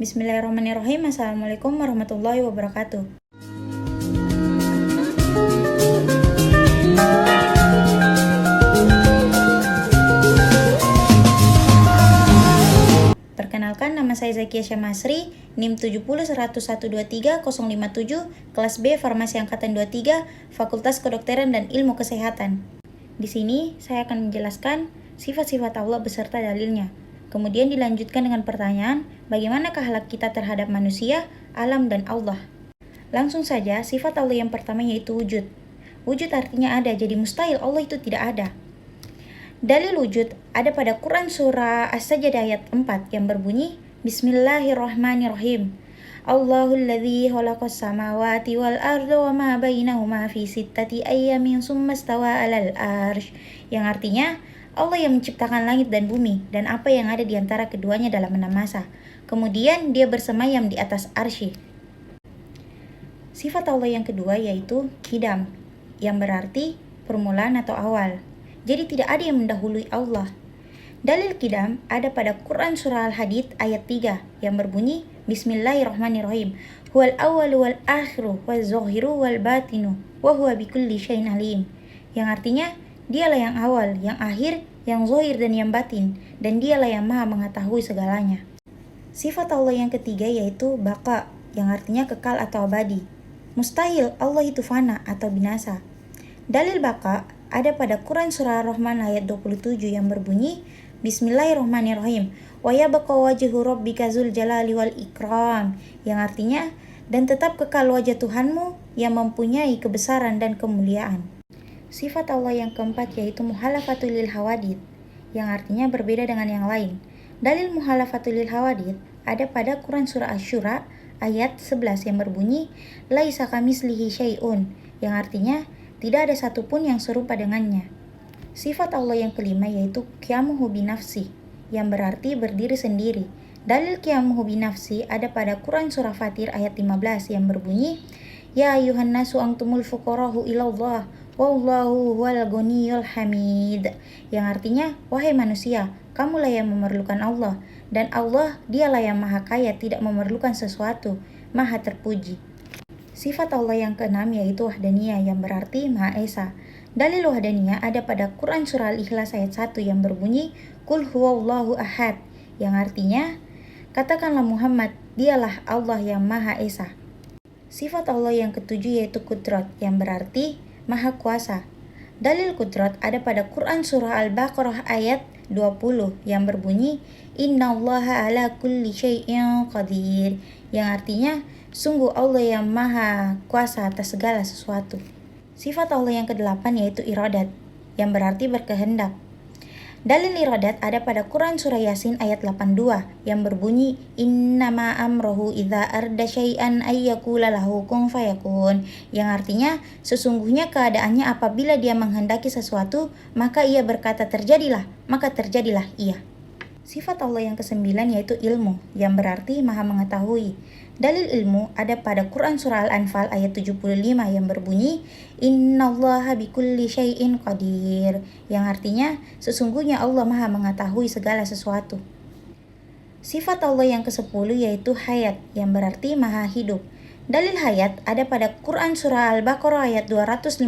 Bismillahirrahmanirrahim. Assalamualaikum warahmatullahi wabarakatuh. Perkenalkan, nama saya Zakia Syamasri, NIM 7010123057, kelas B Farmasi Angkatan 23, Fakultas Kedokteran dan Ilmu Kesehatan. Di sini saya akan menjelaskan sifat-sifat Allah beserta dalilnya. Kemudian dilanjutkan dengan pertanyaan, bagaimanakah akhlak kita terhadap manusia, alam, dan Allah? Langsung saja, sifat Allah yang pertama yaitu wujud. Wujud artinya ada, jadi mustahil Allah itu tidak ada. Dalil wujud ada pada Quran surah As-Sajdah ayat 4 yang berbunyi, Bismillahirrahmanirrahim. Allahul ladzi khalaqas samawati wal arda wa ma bainahuma fi sittati ayyamin tsumma stawa 'alal arsy, yang artinya Allah yang menciptakan langit dan bumi dan apa yang ada di antara keduanya dalam 6 masa. Kemudian dia bersemayam di atas arsy. Sifat Allah yang kedua yaitu qidam, yang berarti permulaan atau awal. Jadi tidak ada yang mendahului Allah. Dalil qidam ada pada Quran surah Al-Hadid ayat 3 yang berbunyi, Bismillahirrahmanirrahim. Huwal awwalu wal akhiru wal zahiru wal batinu wa huwa bikulli syai'in alim. Yang artinya dialah yang awal, yang akhir, yang zahir dan yang batin, dan dialah yang maha mengetahui segalanya. Sifat Allah yang ketiga yaitu baqa, yang artinya kekal atau abadi. Mustahil Allah itu fana atau binasa. Dalil baqa ada pada Quran surah Ar-Rahman ayat 27 yang berbunyi, Bismillahirrahmanirrahim. Wa yabqa wajhu rabbika dzul jalali wal ikram, yang artinya dan tetap kekal wajah Tuhanmu yang mempunyai kebesaran dan kemuliaan. Sifat Allah yang keempat yaitu muhalafatul lil hawadith, yang artinya berbeda dengan yang lain. Dalil muhalafatul lil hawadith ada pada Quran surah Asy-Syura ayat 11 yang berbunyi, Laisa kamislihi syai'un, yang artinya tidak ada satupun yang serupa dengannya. Sifat Allah yang kelima yaitu qiyamuhu binafsi, yang berarti berdiri sendiri. Dalil qiyamuhu binafsi ada pada Quran surah Fatir ayat 15 yang berbunyi, Ya ayuhan nasu antumul fuqarahu ilallah wallahu huwal ghaniyyul hamid, yang artinya wahai manusia, kamulah yang memerlukan Allah dan Allah dialah yang maha kaya, tidak memerlukan sesuatu, maha terpuji. Sifat Allah yang keenam yaitu wahdaniyah, yang berarti maha esa. Dalil wahdaniyah ada pada Quran surah Al-Ikhlas ayat 1 yang berbunyi, Qul huwallahu ahad, yang artinya katakanlah Muhammad, dialah Allah yang maha esa. Sifat Allah yang ketujuh yaitu qudrat, yang berarti maha kuasa. Dalil qudrat ada pada Quran surah Al-Baqarah ayat 20 yang berbunyi, Innallaha ala kulli syai'in qadir, yang artinya sungguh Allah yang maha kuasa atas segala sesuatu. Sifat Allah yang kedelapan yaitu iradat, yang berarti berkehendak. Dalil iradat ada pada Quran surah Yasin ayat 82 yang berbunyi, Innama amrohu idza arda syai'an ayyakula lahu kun fayakun, yang artinya sesungguhnya keadaannya apabila dia menghendaki sesuatu maka ia berkata terjadilah, maka terjadilah ia. Sifat Allah yang kesembilan yaitu ilmu, yang berarti maha mengetahui. Dalil ilmu ada pada Quran surah Al-Anfal ayat 75 yang berbunyi, Innallaha bikulli syai'in qadir, yang artinya sesungguhnya Allah maha mengetahui segala sesuatu. Sifat Allah yang ke-10 yaitu hayat, yang berarti maha hidup. Dalil hayat ada pada Quran surah Al-Baqarah ayat 255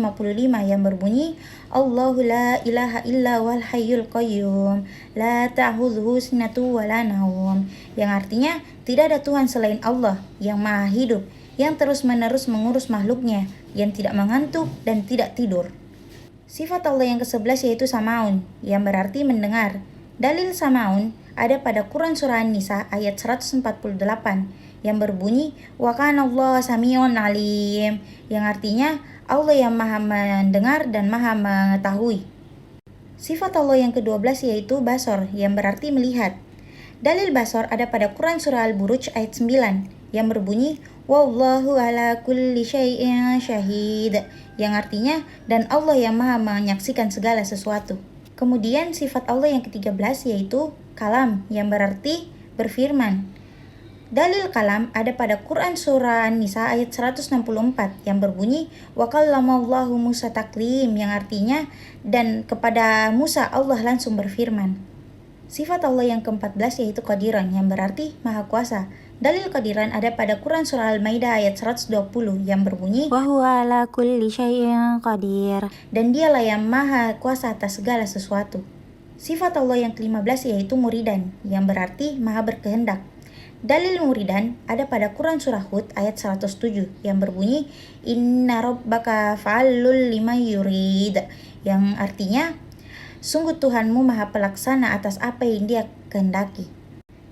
yang berbunyi, Allahu la ilaha illa wal hayyul qayyum, la ta'khudhuhu sinatun wa la naum, yang artinya tidak ada Tuhan selain Allah yang maha hidup, yang terus-menerus mengurus makhluknya, yang tidak mengantuk dan tidak tidur. Sifat Allah yang ke-11 yaitu samaun, yang berarti mendengar. Dalil samaun ada pada Quran surah An-Nisa ayat 148 yang berbunyi, Wa kanallaha sami'un alim, yang artinya Allah yang maha mendengar dan maha mengetahui. Sifat Allah yang ke-12 yaitu basor, yang berarti melihat. Dalil basor ada pada Quran surah Al-Buruj ayat 9 yang berbunyi, Wallahu ala kulli syai'in syahid, yang artinya dan Allah yang maha menyaksikan segala sesuatu. Kemudian sifat Allah yang ke-13 yaitu kalam, yang berarti berfirman. Dalil kalam ada pada Quran surah An-Nisa ayat 164 yang berbunyi, Wa kallamallahu Musa taklim, yang artinya dan kepada Musa Allah langsung berfirman. Sifat Allah yang ke-14 yaitu qadiran, yang berarti maha kuasa. Dalil kehadiran ada pada Quran Surah Al-Maidah ayat 120 yang berbunyi, Wa huwa ala kulli syai'in qadir. dan dialah yang maha kuasa atas segala sesuatu. Sifat Allah yang ke-15 yaitu muridan, yang berarti maha berkehendak. Dalil muridan ada pada Quran Surah Hud ayat 107 yang berbunyi, Inna rabbaka fa'allul lima yurid, yang artinya, sungguh Tuhanmu maha pelaksana atas apa yang dia kehendaki.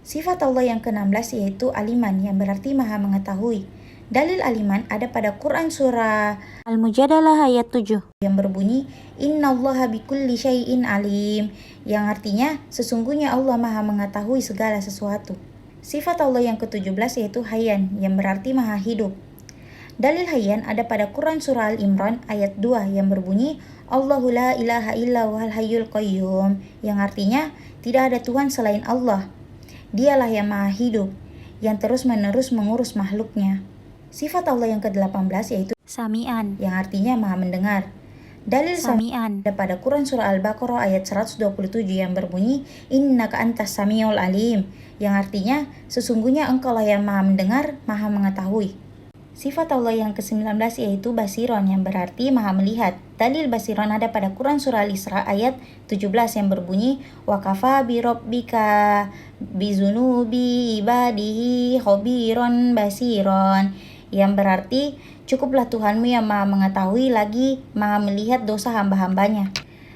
Sifat Allah yang ke-16 yaitu aliman, yang berarti maha mengetahui. Dalil aliman ada pada Quran Surah Al-Mujadalah ayat 7. yang berbunyi, Innallaha bikulli syai'in alim, yang artinya, sesungguhnya Allah maha mengetahui segala sesuatu. Sifat Allah yang ke-17 yaitu hayyan, yang berarti maha hidup. Dalil hayyan ada pada Quran Surah Al-Imran ayat 2 yang berbunyi, Allahu la ilaha illa wahal hayyul qayyum, yang artinya, tidak ada Tuhan selain Allah. Dialah yang maha hidup, yang terus-menerus mengurus makhluknya. Sifat Allah yang ke-18 yaitu Sami'an. yang artinya maha mendengar. Dalil Sami'an. ada pada Quran Surah Al-Baqarah ayat 127 yang berbunyi, Innaka antas samiul alim, yang artinya, sesungguhnya engkaulah yang maha mendengar, maha mengetahui. Sifat Allah yang ke-19 yaitu basiron, yang berarti maha melihat. Dalil basiron ada pada Quran Surah Al-Isra ayat 17 yang berbunyi, Wa kafa bi rabbika bizunubi ibadihi khobiron basiron, yang berarti, cukuplah Tuhanmu yang maha mengetahui lagi maha melihat dosa hamba-hambanya.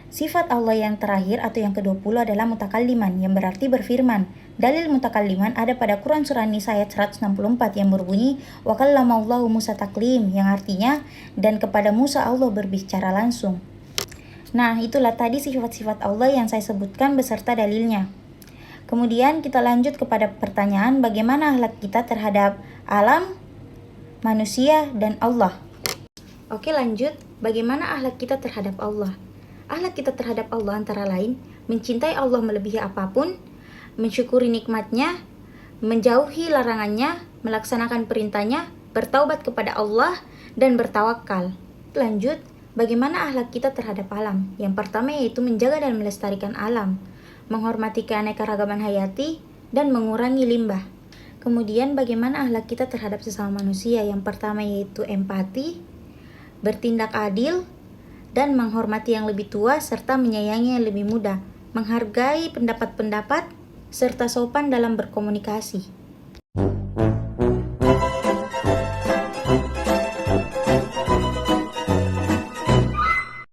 Sifat Allah yang terakhir atau yang ke-20 adalah mutakalliman, yang berarti berfirman. Dalil mutakalliman ada pada Quran Surah Nisa ayat 164 yang berbunyi, Wa kallamallahu Musa taklim, yang artinya, dan kepada Musa Allah berbicara langsung. Nah, itulah tadi sifat-sifat Allah yang saya sebutkan beserta dalilnya. Kemudian kita lanjut kepada pertanyaan, bagaimana akhlak kita terhadap alam, manusia, dan Allah. Oke, lanjut. Bagaimana akhlak kita terhadap Allah? Akhlak kita terhadap Allah antara lain, mencintai Allah melebihi apapun, mensyukuri nikmatnya, menjauhi larangannya, melaksanakan perintahnya, bertaubat kepada Allah, dan bertawakal. Lanjut, bagaimana akhlak kita terhadap alam? Yang pertama yaitu menjaga dan melestarikan alam, menghormati keanekaragaman hayati, dan mengurangi limbah. Kemudian bagaimana akhlak kita terhadap sesama manusia? Yang pertama yaitu empati, bertindak adil, dan menghormati yang lebih tua serta menyayangi yang lebih muda, menghargai pendapat-pendapat, serta sopan dalam berkomunikasi.